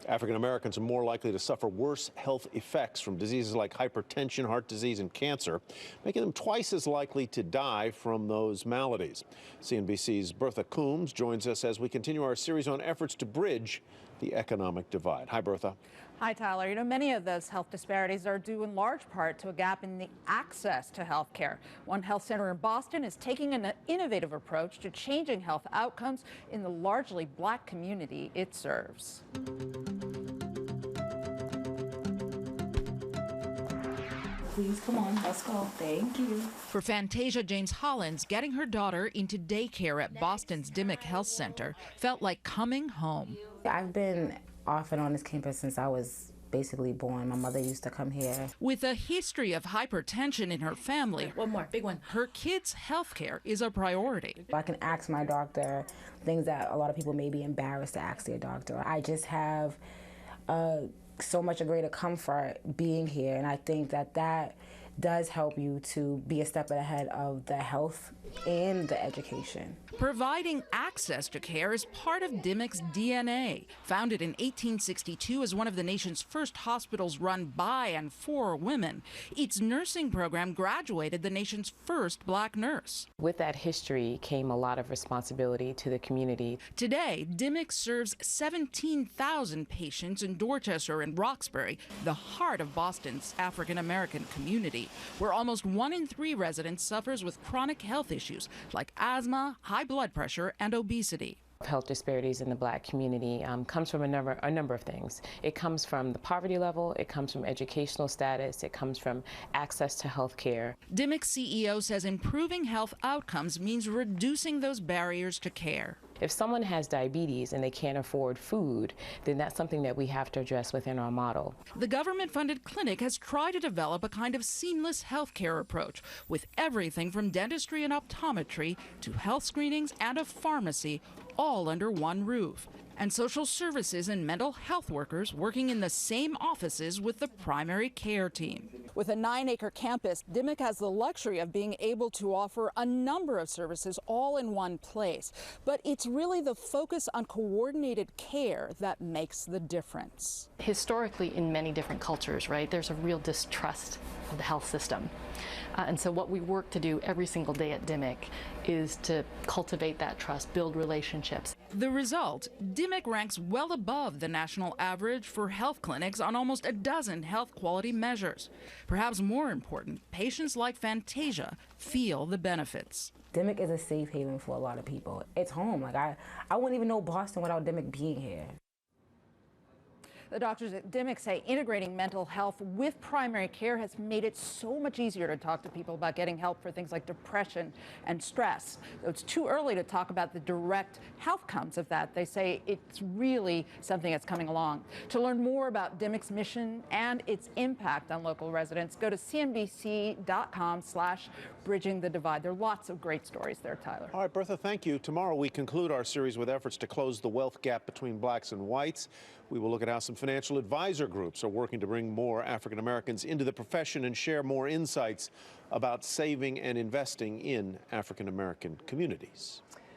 African Americans are more likely to suffer worse health effects from diseases like hypertension, heart disease, and cancer, making them twice as likely to die from those maladies. CNBC's Bertha Coombs joins us as we continue our series on efforts to bridge the economic divide. Hi, Bertha. Hi, Tyler. You know, many of those health disparities are due in large part to a gap in the access to health care. One health center in Boston is taking an innovative approach to changing health outcomes in the largely black community it serves. Please, come on, let's go. Thank you. For Fantasia James Hollins, getting her daughter into daycare at Boston's Dimmock Health Center felt like coming home. I've been off and on this campus since I was basically born. My mother used to come here. With a history of hypertension in her family, one more, big one. Her kids' health care is a priority. I can ask my doctor things that a lot of people may be embarrassed to ask their doctor. I just have so much a greater comfort being here, and I think that that does help you to be a step ahead of the health and the education. Providing access to care is part of Dimmock's DNA. Founded in 1862 as one of the nation's first hospitals run by and for women, its nursing program graduated the nation's first black nurse. With that history came a lot of responsibility to the community. Today, Dimmock serves 17,000 patients in Dorchester and Roxbury, the heart of Boston's African-American community, where almost 1 in 3 residents suffers with chronic health issues like asthma, high blood pressure, and obesity. Health disparities in the black community comes from a number of things. It comes from the poverty level, it comes from educational status, it comes from access to health care. Dimmock's CEO says improving health outcomes means reducing those barriers to care. If someone has diabetes and they can't afford food, then that's something that we have to address within our model. The government-funded clinic has tried to develop a kind of seamless healthcare approach with everything from dentistry and optometry to health screenings and a pharmacy, all under one roof. And social services and mental health workers working in the same offices with the primary care team. With a 9-acre campus, Dimmock has the luxury of being able to offer a number of services all in one place. But it's really the focus on coordinated care that makes the difference. Historically, in many different cultures, right, there's a real distrust of the health system. And so what we work to do every single day at Dimmock is to cultivate that trust, build relationships. The result, Dimmock ranks well above the national average for health clinics on almost a dozen health quality measures. Perhaps more important, patients like Fantasia feel the benefits. Dimmock is a safe haven for a lot of people. It's home. Like I wouldn't even know Boston without Dimmock being here. The doctors at Dimmock say integrating mental health with primary care has made it so much easier to talk to people about getting help for things like depression and stress. Though it's too early to talk about the direct health outcomes of that, they say it's really something that's coming along. To learn more about Dimmock's mission and its impact on local residents, go to cnbc.com/bridging the divide. There are lots of great stories there, Tyler. All right, Bertha, thank you. Tomorrow we conclude our series with efforts to close the wealth gap between blacks and whites. We will look at how some financial advisor groups are working to bring more African Americans into the profession and share more insights about saving and investing in African American communities.